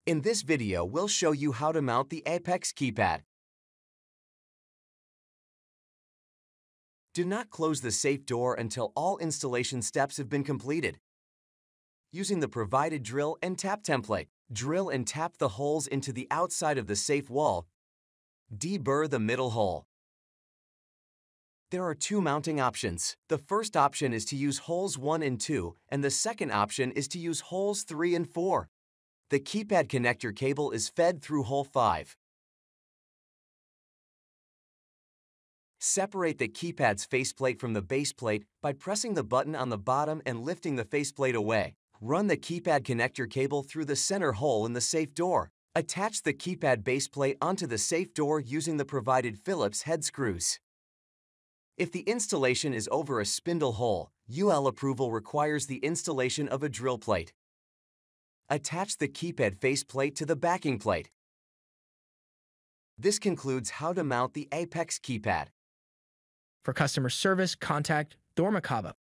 In this video, we'll show you how to mount the Apexx keypad. Do not close the safe door until all installation steps have been completed. Using the provided drill and tap template, drill and tap the holes into the outside of the safe wall. Deburr the middle hole. There are two mounting options. The first option is to use holes 1 and 2, and the second option is to use holes 3 and 4. The keypad connector cable is fed through hole 5. Separate the keypad's faceplate from the base plate by pressing the button on the bottom and lifting the faceplate away. Run the keypad connector cable through the center hole in the safe door. Attach the keypad base plate onto the safe door using the provided Phillips head screws. If the installation is over a spindle hole, UL approval requires the installation of a drill plate. Attach the keypad faceplate to the backing plate. This concludes how to mount the Apexx keypad. For customer service, contact Dormakaba